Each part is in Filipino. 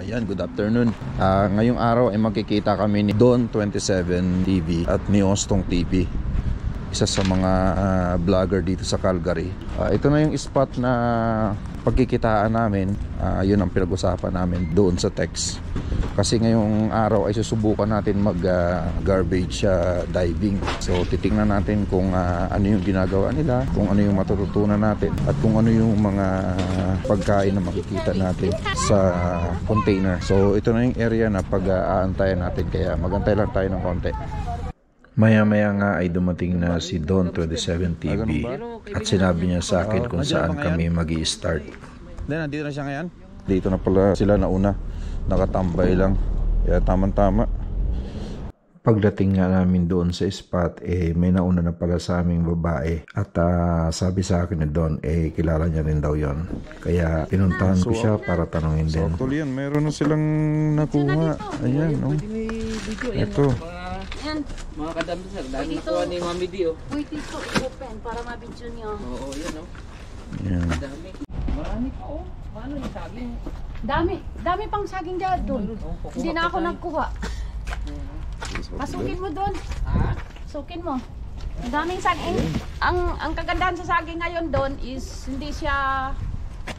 Ayan, good afternoon. Ngayong araw ay magkikita kami ni Don 27 TV at ni Ostong TV. Isa sa mga vlogger dito sa Calgary. Ito na yung spot na pagkikitaan namin. Yun ang pinag-usapan namin doon sa text. Kasi ngayong araw ay susubukan natin mag garbage diving. So titingnan natin kung ano yung ginagawa nila, kung ano yung matututunan natin, at kung ano yung mga pagkain na makikita natin sa container. So ito na yung area na pag-aantayan natin, kaya magantay lang tayo ng konti. Maya-maya nga ay dumating na si Don 27 TV at sinabi niya sa akin kung saan kami mag-i-start. Nandito na siya ngayon? Dito na pala sila nauna. Nakatambay lang. Kaya tamang-tama. Pagdating nga namin doon sa spot, may nauna na pala sa aming babae. At sabi sa akin ni Don, kilala niya rin daw yon. Kaya pinuntahan ko siya para tanungin din. So actually yan, meron na silang nakuha. Ayan, oh. Ito. Yan. Mga kadami sir, dahil nakuha ni Mami D, oh. Wait, ito i-open para mabidyo niyo. Oo, yan, oh. Yan. Dami. Marami pa, oh. Paano yung saging? Dami pang saging dyan doon. Hindi na ako nagkuha. Pasukin mo doon. Ha? Sukin mo. Ang daming saging. Ang kagandahan sa saging ngayon doon is hindi siya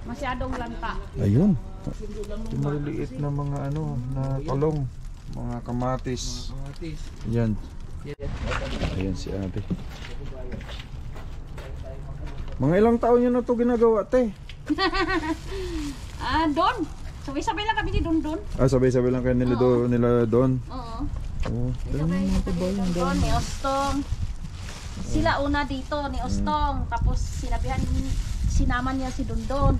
masyadong lanta. Ayun. Yung maliliit na mga ano, na talong. Mga kamatis. Yan. Ayan si ate. Mga ilang taon nyo na ito ginagawa, te? Doon. Sabay-sabay lang kami ni Don. Sabay-sabay lang kayo nila doon? Oo. Oo. Sabay-sabay lang kami ni Don, ni Ostong. Sila una dito, ni Ostong. Tapos sinaman niya si Don.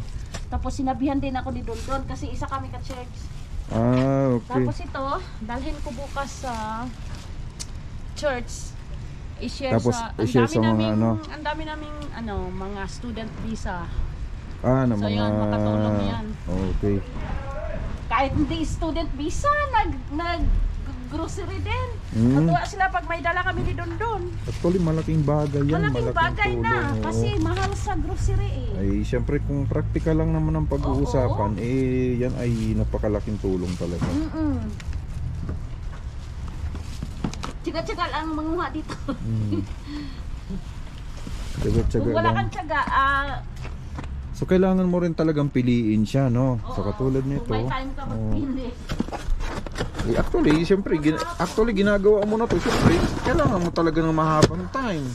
Tapos sinabihan din ako ni Don kasi isa kami ka-church. Okay. Tapos ito, dalhin ko bukas sa church. I-share tapos, sa mga ano. Ang dami naming mga student visa. Na So mga yun, makatulong yan. Okay. Kahit hindi student visa, nag-grocery din. Matuwa sila pag may dala kami ni Don. Actually, malaking bagay yan. Malaking bagay tulong, na. Kasi mahal sa grocery Ay, siyempre kung practical lang naman ang pag-uusapan, yan ay napakalaking tulong talaga. Tiyaga-tiyaga lang manguha dito. Tiyaga-tiyaga Kung wala lang. kang tiyaga, So kailangan mo rin talagang piliin siya, no? oo, So katulad nito. kung may time ka magpili. Actually ginagawa mo na to. Siyempre, kailangan mo talaga ng mahabang time.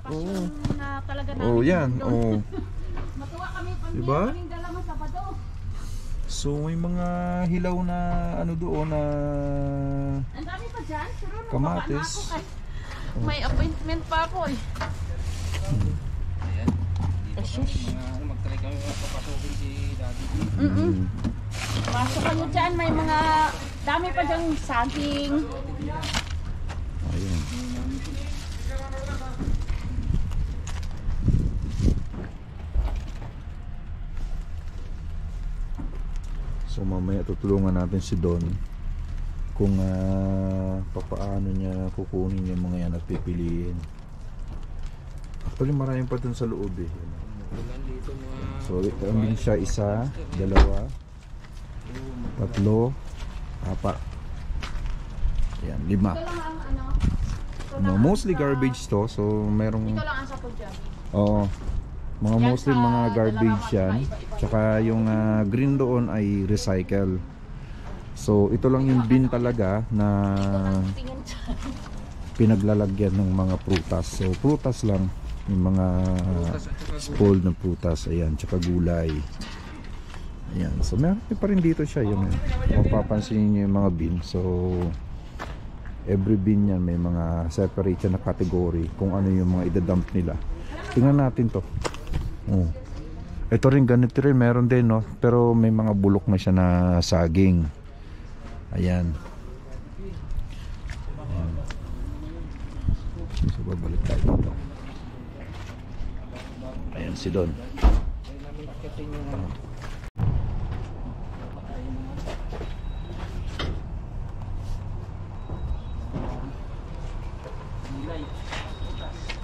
Pasyon na talaga namin. Oh, yan. Oh. Matuwa kami pag Diba? kaming dala mo Sabado. So may mga hilaw na ano doon na Ang dami pa dyan. Pero kamatis. ako kay may appointment pa ako Ayan. Dito mag-try kami papasukin si Daddy D. Pasok kayo dyan. May mga dami pa dyan saging. ayun. So mamaya tutulungan natin si Don kung papaano niya kukunin yung mga yan at pipiliin. Actually maraming pa dun sa loob So kambing siya, 1, 2, 3, 4, 5. Yan, 5. Ito lang ang Mostly garbage to, so merong Ito lang ang sa dyan. Oo. Mga Yan mostly sa mga garbage dalawa, yan. iba-iba. Tsaka yung green doon ay recycle. So ito lang yung bin talaga na Tingin dyan. pinaglalagyan ng mga prutas. So prutas lang. Yung mga spoiled na prutas. Ayan. Tsaka gulay. Ayan. So meron pa rin dito siya. Yun, kung papansin nyo yung mga bin. So every bin yan may mga separate siya na category kung ano yung mga idadump nila. Tingnan natin to. Oh. Ito rin ganito rin meron din, no, pero may mga bulok na siya na saging. Ayan. So babalik tayo dito. Ayan si Don.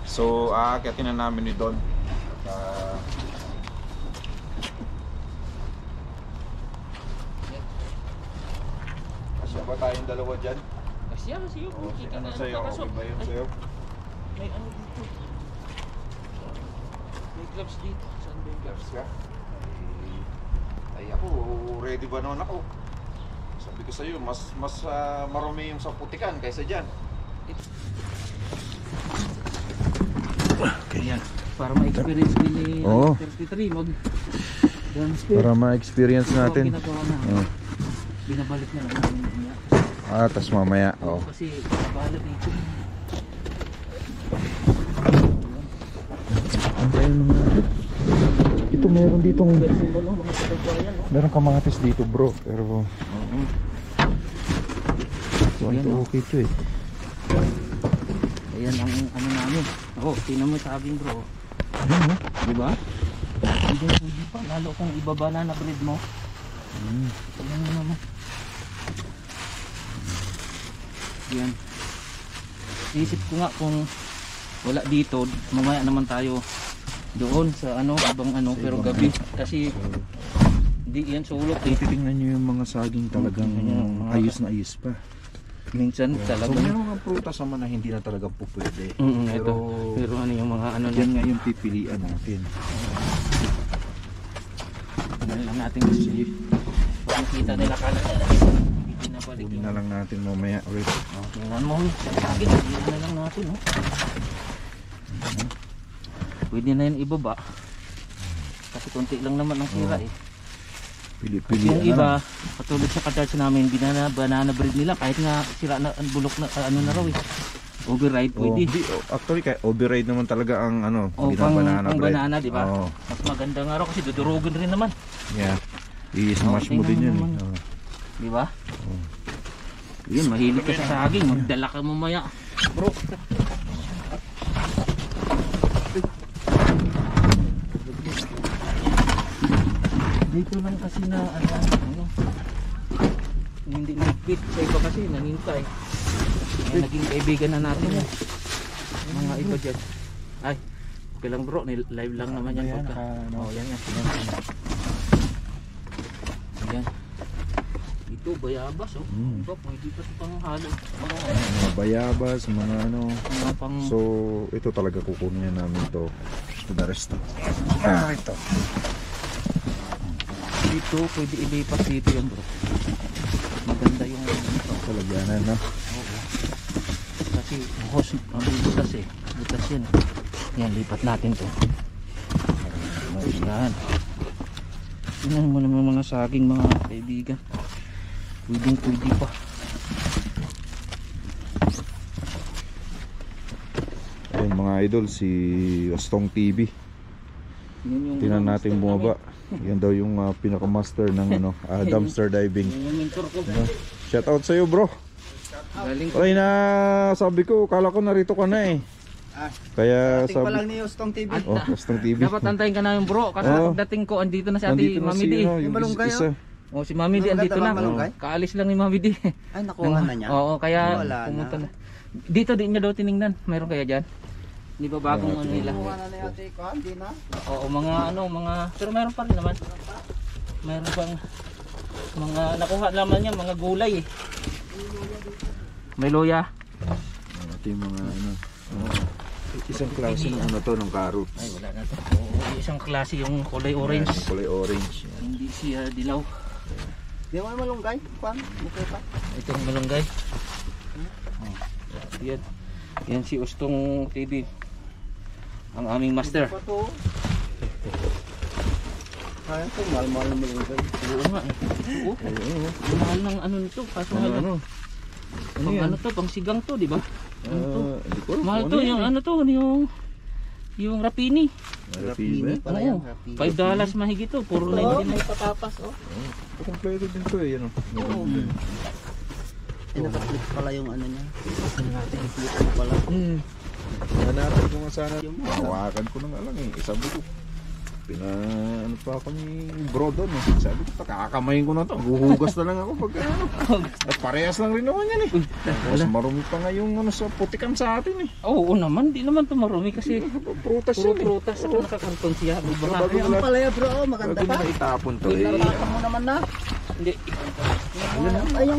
So aakyatin na namin ni Don. ba tayong dalawa dyan? Kasi sa'yo. Ano sa'yo? Okay ba yun sa'yo? May ano dito. May gloves dito. Saan ba yung gloves? Ka? Ay ako, ready ba naman ako? Sabi ko sa'yo, mas marumi yung sa putikan kaysa dyan. Ayan. Para ma-experience din ni Oo. 33 mag downstairs. Para ma-experience natin. Ginagawa na. Oh. Binabalik na lang namin niya. Tas mamaya. Oh. Kasi binabalak dito. Ito meron ditong meron kamatis dito bro, pero okay to eh. Ayan ang ano namin. Tingnan mo sa akin bro. Di ba? Hindi pa. Lalo kung ibaba na bread mo. Ayan mo naman. Yan. Isip ko nga kung wala dito, mamaya naman tayo doon sa ibang pero gabi kasi hindi yan sulok eh. Titingnan nyo yung mga saging talagang ayos na ayos pa. Minsan So talagang meron mga prutas naman na hindi na talaga po pwede. pero ano yung mga yan nga yung pipilian natin. Yan lang natin kasi pag nakita nila kala nila pinabalik Kunin na lang natin mamaya ulit. tingnan mo lagi na lang natin pwede na yan ibaba kasi konti lang naman ang sira eh. Pili-pili Yung iba, katulad sa ka-charge namin, banana bread nila kahit nga sira na bulok na na raw eh. Override pwede. Actually override naman talaga ang pang binabanana bread. banana, di ba? Oo. Mas maganda nga raw kasi dudurugin rin naman. Yeah. I-smash mo tingnan din mo yun. naman. Di ba? Yun, mahilig ka sa saging, magdala ka mamaya. Bro. Dito lang kasi na hindi nagpit sa iba kasi nanghintay. Naging kaibigan na natin mga iba dyan. Ay, okay lang bro, live lang naman yan. Yan yan. Ayan. Ito bayabas Iba pwede pa ito pang halo. Mga bayabas, mga Mga pang So ito talaga kukunin namin to the rest. Ito. dito pwede ilipat dito yan bro. Maganda yung Talagyanan na. Oo. Kasi hose ang butas eh. Butas yan. Yan, lipat natin to. Yan. Tingnan mo naman mga saging mga kaibigan. Pwede pa. Ayun mga idol, si Ostong TV. Tingnan natin bumaba. Yan daw yung pinaka-master ng dumpster diving. Yung mentor ko. Shout out sa iyo bro. Galing Ay na sabi ko, kala ko narito ka na eh. Kaya Dating pa sabi lang ni Ostong TV. Ostong TV. dapat antayin ka namin bro. Kasi pagdating ko andito na si Ate Nandito na Mami D. Yung malunggay, isa. Si Mami D andito na. malunggay? Kaalis lang ni Mami D. Ay, nakuha na niya. Oo, kaya Wala pumunta na. na. Dito din niya daw tiningnan. Mayroon kaya dyan? Di ba bagong ano nila? Nakuha na ni Ate Kwan, di na. Oo, mga pero mayroon pa rin naman. Mayroon pang mga nakuha naman niya, mga gulay eh. May loya. Ito yung mga isang klase ng ng carrots. Ay, wala na to. Oo, isang klase yung kulay orange. Kulay orange. Yan. Hindi siya dilaw. Di mo malunggay, Kwan. Mukha pa. Itong malunggay. Yan. Yan si Ostong TV. Ang aming master. Pa to. Kaya ito, mahal-mahal na malunggay. Oo nga eh. Oo. Ang mahal ng ano nito. Kaso mahal. Pang pang sigang to, di ba? Ano to? Mahal to, yung ano to, yung rapini. Rapini pala Oo. yan. Rapini. $5 mahigit to, puro na Oo, yun. may patapas, Kompleto din to eh. Pinaka-flip pala yung ano niya. Flip mo pala. Hanapin ko nga sana. Hawakan ko na nga lang eh. Sabi ko, ano pa ako ni bro doon eh. Sabi ko, kakakamayin ko na to. Guhugas na lang ako pag At parehas lang rin naman yan eh. Mas marumi pa nga yung sa putikan sa atin eh. Oo naman, di naman tumarumi kasi Prutas puro yan eh. prutas at nakakantong siya. Bago Ay, ang nila- palaya bro, maganda bago pa. nila itapon to eh. Tinarapan mo naman na. Hindi. Ayun,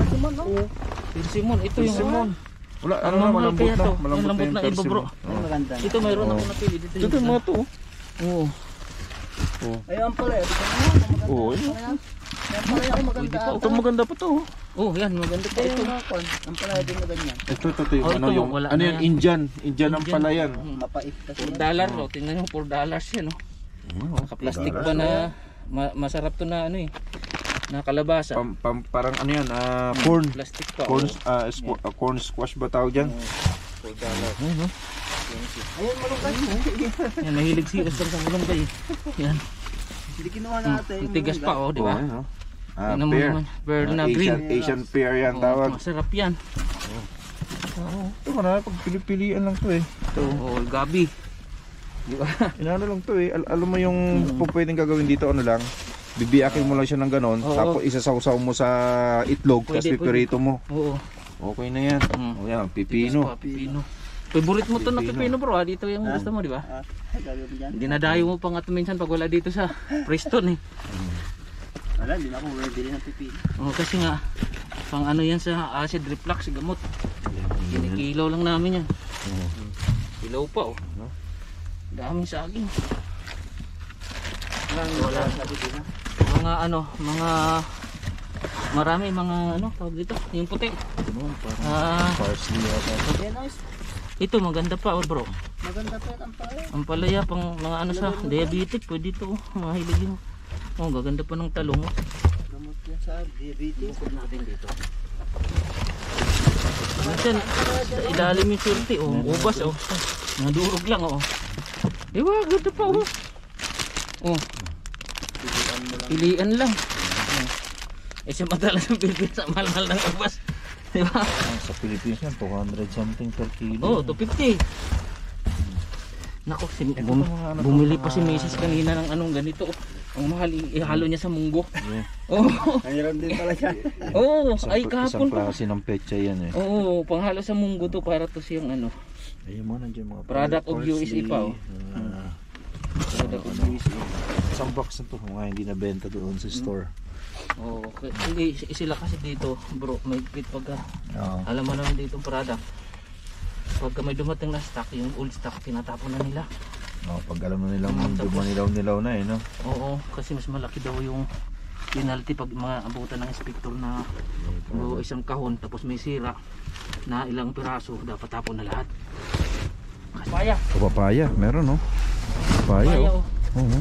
Simon, no? Persimmon. Ito yung Persimmon. Wala, Ang ano na, mahal malambot kaya na. to. Malambot Ang lambot na na yung iba, bro. persimmon. Ay, maganda. Ito mayroon ako Oo. napili dito. Ito yung mga to. Oo. Ayun pala, Oo, ayun. Yan pala yung maganda. Ito maganda pa to. Oh, yan maganda pa Ito ito. yung mga kon. Ang pala din na ganyan. Ito yung Oh, ano ito, yung, wala ano na yan, yan. Indian. Indian ang palayan. Mapait kasi. $4 oh. Tingnan nyo, $4 yan oh. Naka-plastic pa na masarap to na ano eh. Na kalabasa. Parang ano yan, corn. Plastic pa. Corn, oh. corn squash ba tawag dyan? $4. Ayun, malungkay. Yan, mahilig si Oscar sa mulunggay. Yan. Hindi kinuha natin. Ang tigas pa oh, di ba? Oo, ano? Tingnan mo Pear. naman, pear na Asian, green. Asian pear yan Oh, tawag. masarap yan. Ito marami pag pili-pilian lang to eh. Ito, oh, gabi. Di ba? Inano lang to eh. Alam mo yung kung pwedeng gagawin dito ano lang. Bibiyakin mo lang siya ng ganon. Oo. Tapos isasawsaw mo sa itlog. Tapos Pwede, pipirito mo. Oo. Okay na yan. O yan, pipino. Tigas pa, pipino. Favorite mo to na Pipino. pipino bro, dito yung gusto mo, di ba? Gagawin mo dyan. Dinadayo mo pa nga ito minsan pag wala dito sa Preston eh. Wala, hindi na ako bili ng pipino. Oh, kasi nga pang ano yan sa acid reflux gamot. Kinikilaw lang namin yan. Kilaw pa oh. Daming saging. Wala sa pipino. Mga ano, mga marami mga ano tawag dito, yung puti. Parsley yata. Yeah, nice. Ito maganda pa oh bro. Maganda pa yan ang pala. Ang palaya pang mga ano sa diabetic, pwede ito oh. Mahilig yung oh, gaganda pa ng talong oh. Gamot yan sa diabetes. Bukod natin dito. Minsan, sa ilalim yung surti, oh, ubas, oh. Nadurog lang, oh. Diba, ganda pa, oh. Oh. Pilian lang. Oh. Eh, siya madala sa Pilipinas, ang mahal-mahal ng ubas. Diba? Sa Pilipinas yan, 200 something per kilo. Oh, 250. Nako, bumili pa si Mrs. kanina ng anong ganito, oh. Ang mahal, ihalo niya sa munggo. Oh. Mayroon din pala yan. Oh, ay Isang kahapon pa. klase ng petsa yan eh. Oo, panghalo sa munggo to para to siyang ano. Ayun mo, nandiyan mga Product of USA pa, oh. Product of USA. Isang box na to, mga hindi nabenta doon sa store. Oo, okay. Hindi sila kasi dito, bro, may pit pagka alam mo naman dito product. Pagka may dumating na stock, yung old stock tinatapon na nila. Pag alam mo nilang dumanilaw-nilaw na eh, no? Oo, kasi mas malaki daw yung penalty pag mga abutan ng inspector na isang kahon tapos may sira na ilang piraso, dapat tapon na lahat. Papaya. Papaya, meron no? Papaya Papaya, oh. oh. Oo.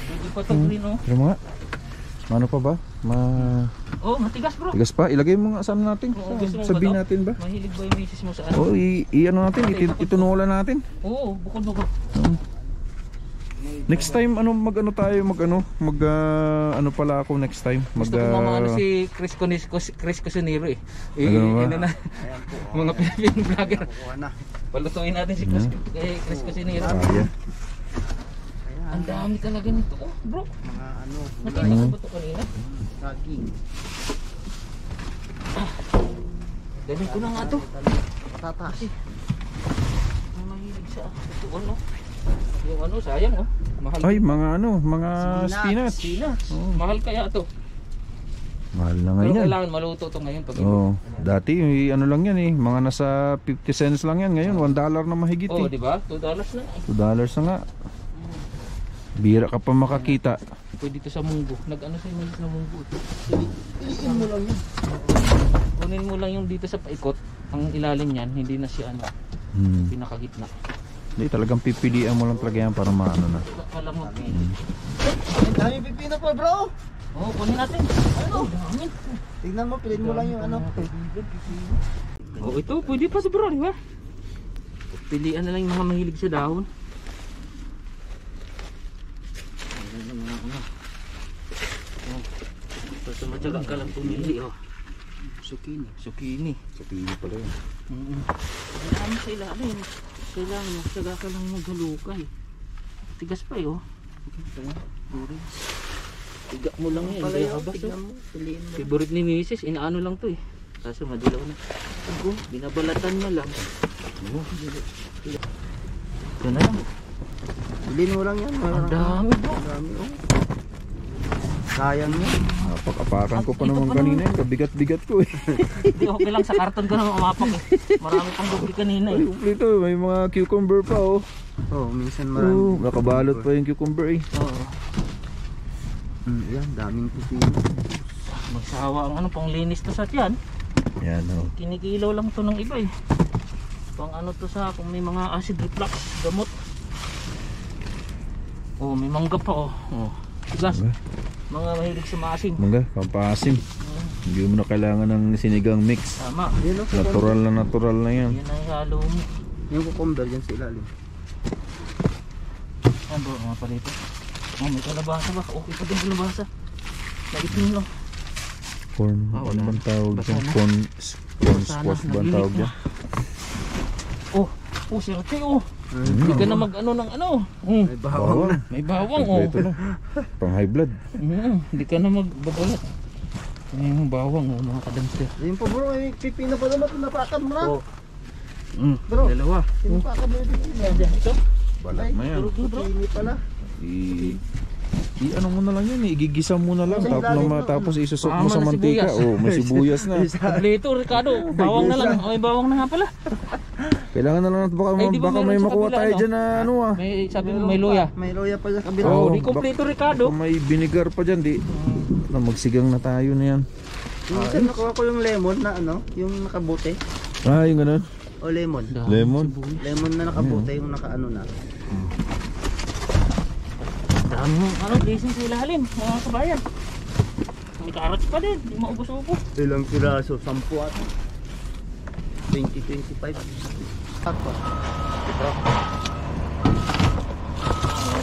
Hindi pa to green, oh. Pero mga, ano pa ba? Oh, matigas bro. Tigas pa, ilagay mo nga sa ano natin. Oo, gusto mo Sabihin ba to? natin ba? Mahilig ba yung misis mo sa ano? Oo, i-ano natin, itunulan natin. Oo, bukod bukod. Next time ano mag ano pala ako next time. Gusto ko mamano si Chris Cusinero eh. Ano ba? Ano na, mga Philippine vlogger. Kuha na. Palutuin natin si Chris Cusinero. Papaya. Ang dami talaga nito. Oh, bro. Mga ano, Nakita ko ba ito kanina? saging. Galing ko na nga to. Patatas. May mahilig sa ito ano. Yung ano, sayang oh. Mahal. Ay, mga spinach. Spinach. Mahal kaya to. Mahal na Pero ngayon. kailangan maluto to ngayon pag Oh, dati ano lang yan eh, mga nasa 50 cents lang yan. Ngayon $1 na mahigit oh, eh. di ba? $2 na. $2 na nga. Bira ka pa makakita. Pwede dito sa munggo. Nag-ano sa inyo sa munggo ito? Iliin mo lang yun. Kunin mo lang yung dito sa paikot. Ang ilalim niyan, hindi na siya ano, pinakagitna. Hindi, talagang pipilian mo lang talaga yan para maano na. Kalamot eh. Ang dami pipino po bro. Oh, kunin natin. Ano? Dami. Tignan mo, piliin mo lang yung ano. Oh, ito pwede pa bro, di ba? Pilian na lang yung mga mahilig sa dahon. Oh. Basta matyaga ka lang pumili oh. Zucchini. Sabihin pala yun. Dami sa ilalim. Kailangan matyaga ka lang maghalukay. Tigas pa eh oh. Tiga mo lang yan. Kaya habas oh. Piliin mo. Favorite ni Mrs. Inaano lang to eh. Kaso madilaw na. Binabalatan niya lang. Ito na lang. Piliin mo lang yan. Ang dami bro. Ang dami oh. Sayang yun. Napag-apakan ko pa naman kanina yun. Kabigat-bigat ko eh. Hindi, okay lang sa karton ko na umapak eh. Marami pang dubli kanina Ay, eh. kumplito. May mga cucumber pa oh. Oo, minsan marami. Oh, nakabalot pa yung cucumber eh. Oo. Yan, daming pipino. Magsawa ang ano, pang linis to sa tiyan. Yan oh. Kinikilaw lang to ng iba eh. Pang ano to sa, kung may mga acid reflux, gamot. Oh, may mangga pa oh. Oh. Gas. Mga mahilig sa maasim. Mangga, pampasim. Hindi mo na kailangan ng sinigang mix. Tama. Yun, oh, Natural na yan. Yan ang halo mo. yung cucumber dyan sa ilalim. Yan bro, mga palito. Oh, may kalabasa ba? Okay pa din kalabasa. Naitin lang. Corn, ano bang tawag dyan? Corn squash ba ang tawag dyan? Oh, sirte oh. Hindi ka na mag-ano ng ano. May bawang. May bawang oh. Ito na. Pang high blood. Hindi ka na magbabalat. Ano yung bawang oh, mga kadamster. Ayun pa bro, may pipino pa naman. Napakan mo na. Oh. Bro, Dalawa. Napakan mo yung pipino. Ito. Balat mo yan. Pipino pala. Ano mo na lang yan, igigisa mo na lang tapos isusok mo Tama sa na mantika. sibuyas. Oh, may sibuyas na. Kompleto Ricardo, bawang na lang. May bawang na nga pala. Kailangan na lang natin baka Ay, di ba may meron sa makuha kabila, tayo no? dyan na ano ah. May sabi mo may luya. May loya pa sa kabila. Oo. Oh, di kompleto Ricardo. Baka may vinegar pa dyan, di. Na magsigang na tayo na yan. Minsan nakuha ko yung lemon na ano, yung nakabote. Ah, yung ganun. O lemon. Lemon. Lemon na nakabote, yung nakaano na. Dami mo, ano, blessing sa ilalim, mga kabayan. May carrots pa din, di maubos-ubos. Ilang piraso? 10 at 20-25. Ako.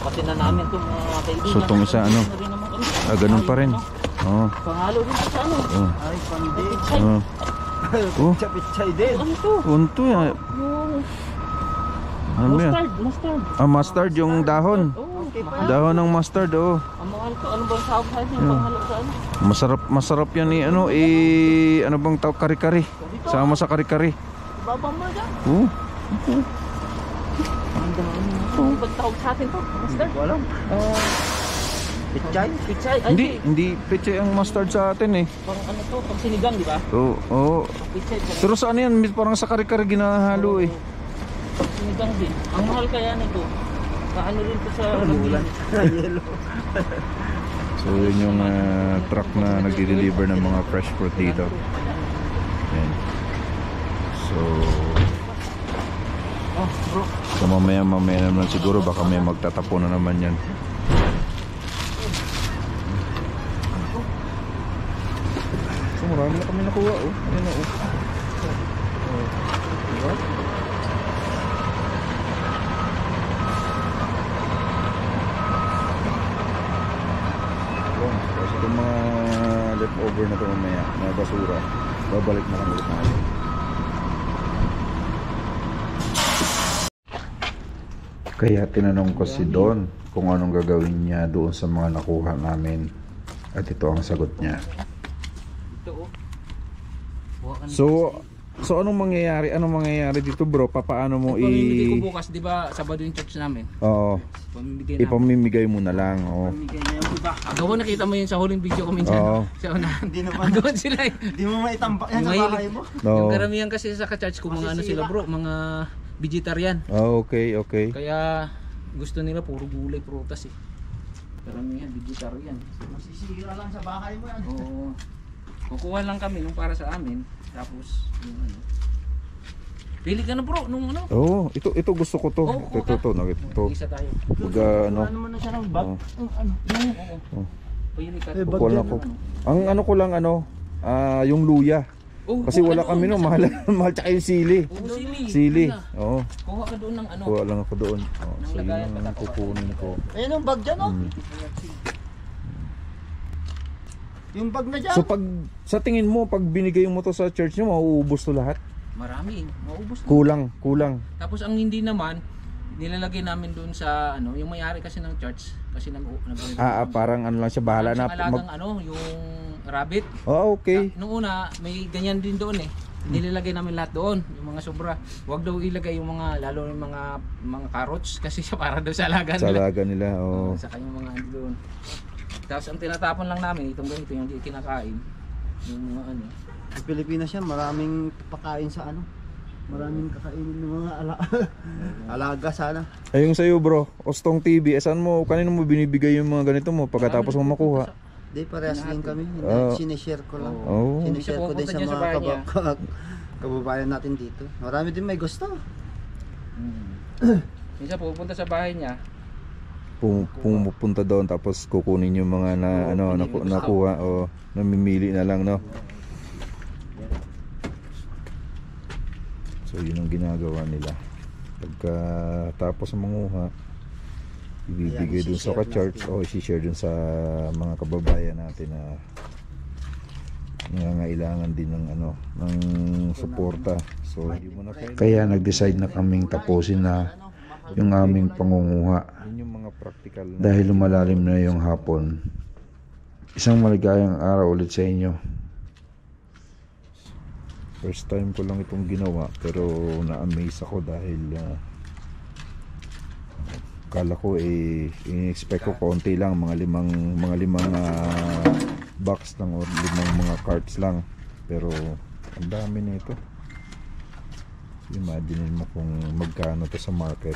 Kasi na namin ito mga kaibigan. So, itong isa, ano? Na rin naman kami. Ah, ganun pa rin. Oo. Pangalo din sa ano. Oh. Ay, pandi. Ay, Oh. Oh. Pichay din. ano ito? Unto yan. Yung Ano yan? mustard. Ah, mustard yung dahon. Oh, Dahon ng mustard, oh. ang mahal ko, ano bang tawag sa atin? Panghalo sa ano? Masarap yan eh, ano, ano bang tawag, kari-kari. Sama sa kari-kari. Babang mo dyan. Oh. Ang dami. Ano bang tawag sa atin to? Mustard? Walang. Pichay? Pichay? Ay, Hindi peche ang mustard sa atin eh. Pang ano to? Pang sinigang, di ba? Oo, oh. Pichay. Pero sa ano yan, parang sa kari-kari ginahalo eh. Pang sinigang din. Ang mahal kaya nito. Kaano rin to sa Ulan. Yellow. So yun yung truck na nagdi-deliver ng mga fresh fruit dito. Yan. So, Oh, bro. so mamaya naman siguro baka may magtatapo na naman yan. So marami na kami nakuha oh. Ayun na oh. Diba? Tapos itong mga leftover na ito mamaya, mga basura, babalik na kami ulit natin. Kaya tinanong ko si Don kung anong gagawin niya doon sa mga nakuha namin. At ito ang sagot niya. Ito oh. Buha ka na So anong mangyayari? Anong mangyayari dito bro? Paano mo Pamimigay ko bukas, di ba Sabado yung church namin? Oo. Pamimigay namin. Ipamimigay mo na lang. Oo. Pamimigay na yung iba. Agawan, nakita mo yun sa huling video ko minsan. Oo. Sa unahan. Hindi naman. Agawan sila eh. Di mo maitambak yan sa Mahilig. bahay mo. Yung Oo. karamihan kasi sa ka-church ko mga ano sila bro, mga vegetarian. Oh, okay. Kaya gusto nila puro gulay, prutas eh. Karamihan vegetarian. Masisira lang sa bahay mo yan. Oo. Kukuha lang kami nung para sa amin. Tapos yung ano. Pili ka na bro nung ano. Oh, ito gusto ko to. Oo, Ito. Ito. Isa tayo. Pag ano. Ano naman na siya ng bag? Oo. Ano? Oo. Oh. Pili ka. Eh, Kukuha na ko. Ang ano ko lang yung luya. Oh, Kasi wala kami no, mahal tsaka yung sili. Oo, Sili. Wala. Oo. Kuha ka doon ng ano. Kuha lang ako doon. Oh, so yun lagayan ang kukunin ko. Ayun ang bag dyan oh. Yung bag na dyan. So pag sa tingin mo pag binigay mo to sa church niyo, mauubos to lahat? Marami, maubos na. Kulang. Tapos ang hindi naman nilalagay namin doon sa ano, yung may-ari kasi ng church kasi Parang ano lang siya bahala na alagang ano, yung rabbit. Oh, okay. Nung una, may ganyan din doon eh. Nilalagay namin lahat doon, yung mga sobra. Huwag daw ilagay yung mga lalo yung mga carrots kasi siya para daw sa alaga Sa nila. alaga nila. Oh. Sa kanyang mga ano doon. Tapos ang tinatapon lang namin, itong ganito yung hindi kinakain. Yung mga ano. Sa Pilipinas yan, maraming pakain sa ano. Maraming kakainin ng mga alaga sana. Ayun sa'yo bro, Ostong TV, saan mo, kanino mo binibigay yung mga ganito mo pagkatapos mo makuha? Di parehas din kami. Sinishare ko lang. Oh. Sinishare ko din sa Pupunta dyan sa mga bahay niya. kababayan natin dito. Marami din may gusto. Minsan pupunta sa bahay niya, Pumupunta doon tapos kukunin yung mga na ano nakuha o namimili na lang, no. So yun ang ginagawa nila. Pagka tapos manguha, ibibigay dun sa ka-church o i-share dun sa mga kababayan natin na nangangailangan din ng ano ng suporta. So hindi mo na kaya nag-decide na kaming tapusin na yung aming pangunguha. Yun yung mga practical na dahil lumalalim na yung hapon. Isang maligayang araw ulit sa inyo. First time ko lang itong ginawa pero na-amaze ako dahil kala ko in-expect ko konti lang, mga limang box lang o 5 mga carts lang, pero ang dami nito. Imagine mo kung magkano to sa market.